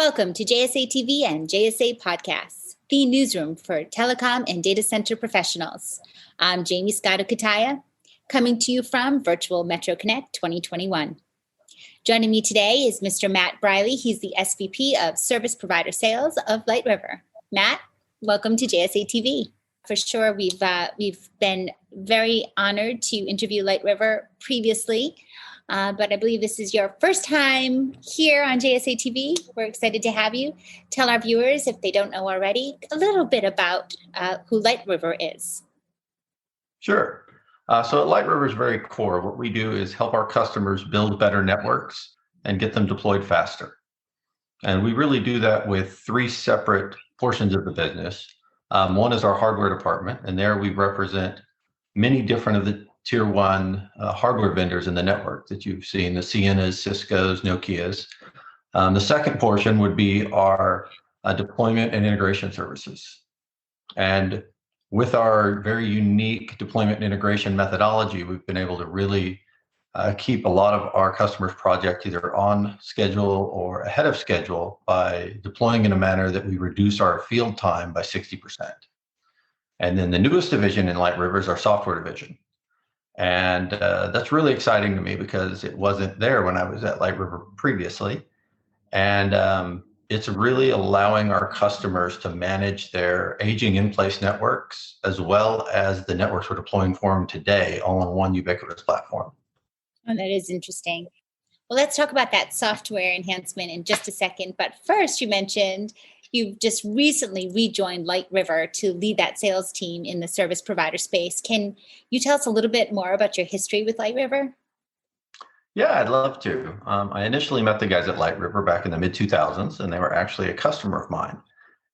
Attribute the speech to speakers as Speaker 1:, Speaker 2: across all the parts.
Speaker 1: Welcome to JSA TV and JSA Podcasts, the newsroom for telecom and data center professionals. I'm Jamie Scotto-Kataya, coming to you from Virtual Metro Connect 2021. Joining me today is Mr. Matt Briley. He's the SVP of Service Provider Sales of LightRiver. Matt, welcome to JSA TV. For sure, we've been very honored to interview LightRiver previously. But I believe this is your first time here on JSA TV. We're excited to have you. Tell our viewers, if they don't know already, a little bit about who LightRiver is.
Speaker 2: Sure. So at LightRiver's very core, what we do is help our customers build better networks and get them deployed faster. And we really do that with three separate portions of the business. One is our hardware department, and there we represent many different of the tier one hardware vendors in the network that you've seen, the Ciennas, Cisco's, Nokia's. The second portion would be our deployment and integration services. And with our very unique deployment and integration methodology, we've been able to really keep a lot of our customers' projects either on schedule or ahead of schedule by deploying in a manner that we reduce our field time by 60%. And then the newest division in LightRiver is our software division. And that's really exciting to me because it wasn't there when I was at LightRiver previously. And it's really allowing our customers to manage their aging in-place networks as well as the networks we're deploying for them today, all on one ubiquitous platform.
Speaker 1: Oh, that is interesting. Well, let's talk about that software enhancement in just a second. But first, you mentioned you've just recently rejoined LightRiver to lead that sales team in the service provider space. Can you tell us a little bit more about your history with LightRiver?
Speaker 2: Yeah, I'd love to. I initially met the guys at LightRiver back in the mid-2000s, and they were actually a customer of mine.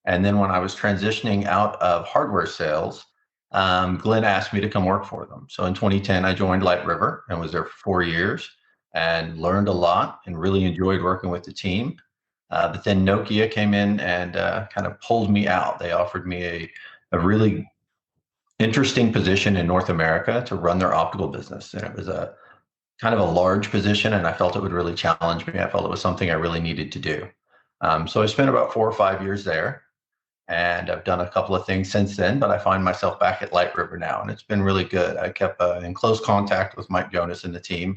Speaker 2: And then when I was transitioning out of hardware sales, Glenn asked me to come work for them. So in 2010, I joined LightRiver and was there for 4 years and learned a lot and really enjoyed working with the team. But then Nokia came in and kind of pulled me out. They offered me a really interesting position in North America to run their optical business. And it was a kind of a large position, and I felt it would really challenge me. I felt it was something I really needed to do. So I spent about 4 or 5 years there, and I've done a couple of things since then, but I find myself back at LightRiver now, and it's been really good. I kept in close contact with Mike Jonas and the team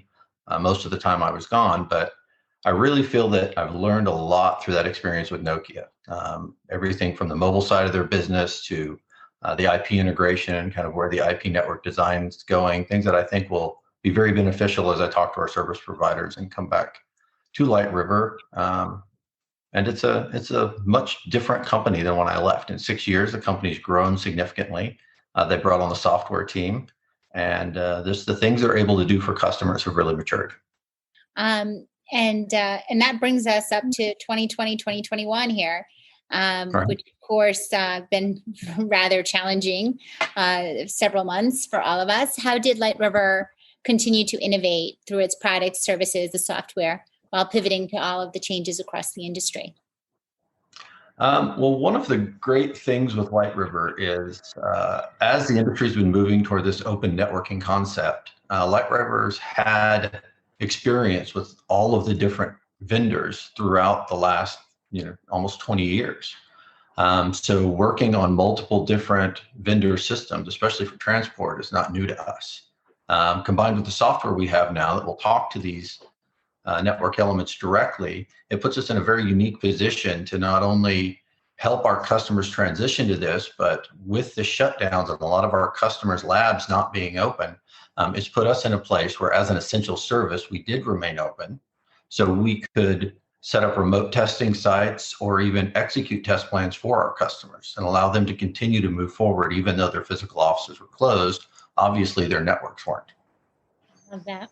Speaker 2: most of the time I was gone, but I really feel that I've learned a lot through that experience with Nokia. Everything from the mobile side of their business to the IP integration and kind of where the IP network design is going, things that I think will be very beneficial as I talk to our service providers and come back to LightRiver. And it's a much different company than when I left. In 6 years, the company's grown significantly. They brought on the software team, and the things they're able to do for customers have really matured.
Speaker 1: And that brings us up to 2020, 2021 here,
Speaker 2: Right.
Speaker 1: which of course been rather challenging, several months for all of us. How did LightRiver continue to innovate through its products, services, the software, while pivoting to all of the changes across the industry?
Speaker 2: Well, one of the great things with LightRiver is as the industry's been moving toward this open networking concept, LightRiver's had experience with all of the different vendors throughout the last, almost 20 years. So working on multiple different vendor systems, especially for transport, is not new to us. Combined with the software we have now that will talk to these network elements directly, it puts us in a very unique position to not only help our customers transition to this, but with the shutdowns of a lot of our customers' labs not being open, it's put us in a place where, as an essential service, we did remain open. So we could set up remote testing sites or even execute test plans for our customers and allow them to continue to move forward, even though their physical offices were closed. Obviously, their networks weren't.
Speaker 1: Love that.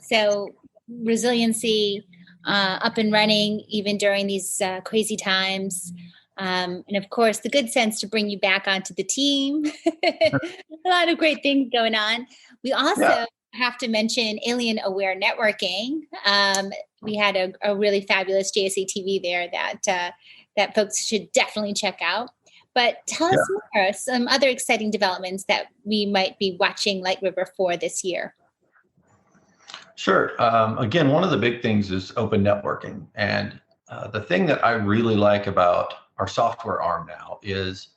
Speaker 1: So resiliency, up and running, even during these crazy times. And of course, the good sense to bring you back onto the team. A lot of great things going on. We also have to mention alien aware networking. We had a really fabulous JSA TV there that folks should definitely check out. But tell us more, some other exciting developments that we might be watching LightRiver for this year.
Speaker 2: Sure. Again, one of the big things is open networking. And The thing that I really like about our software arm now is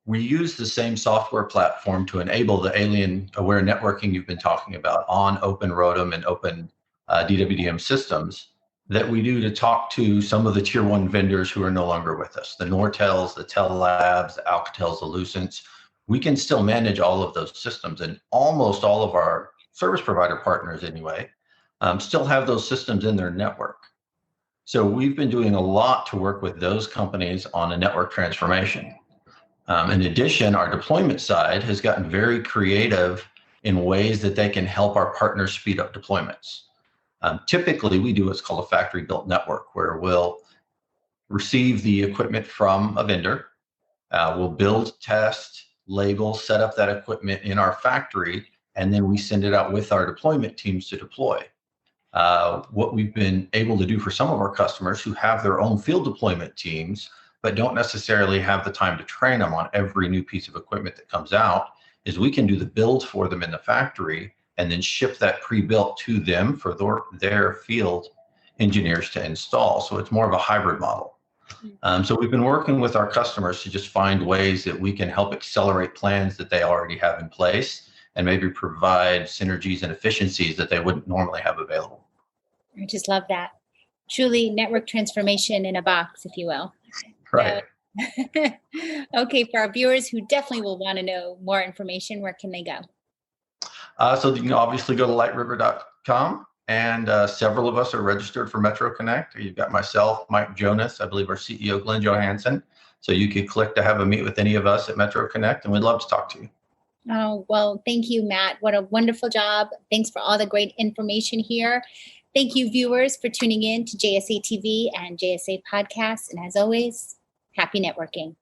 Speaker 2: we use the same software platform to enable the alien aware networking you've been talking about on open ROADM and open DWDM systems that we do to talk to some of the tier one vendors who are no longer with us, the Nortels, the Tellabs, the Alcatels, the Lucents. We can still manage all of those systems, and almost all of our service provider partners anyway still have those systems in their network. So we've been doing a lot to work with those companies on a network transformation. In addition, our deployment side has gotten very creative in ways that they can help our partners speed up deployments. Typically, we do what's called a factory built network, where we'll receive the equipment from a vendor, we'll build, test, label, set up that equipment in our factory, and then we send it out with our deployment teams to deploy. What we've been able to do for some of our customers who have their own field deployment teams, but don't necessarily have the time to train them on every new piece of equipment that comes out, is we can do the build for them in the factory and then ship that pre-built to them for their field engineers to install. So it's more of a hybrid model. So we've been working with our customers to just find ways that we can help accelerate plans that they already have in place and maybe provide synergies and efficiencies that they wouldn't normally have available.
Speaker 1: I just love that. Truly network transformation in a box, if you will.
Speaker 2: Right.
Speaker 1: Okay, for our viewers who definitely will want to know more information, where can they go?
Speaker 2: So you can obviously go to lightriver.com, and several of us are registered for Metro Connect. You've got myself, Mike Jonas, I believe our CEO, Glenn Johansson. So you could click to have a meet with any of us at Metro Connect, and we'd love to talk to you.
Speaker 1: Oh, well, thank you, Matt. What a wonderful job. Thanks for all the great information here. Thank you, viewers, for tuning in to JSA TV and JSA Podcasts. And as always, happy networking.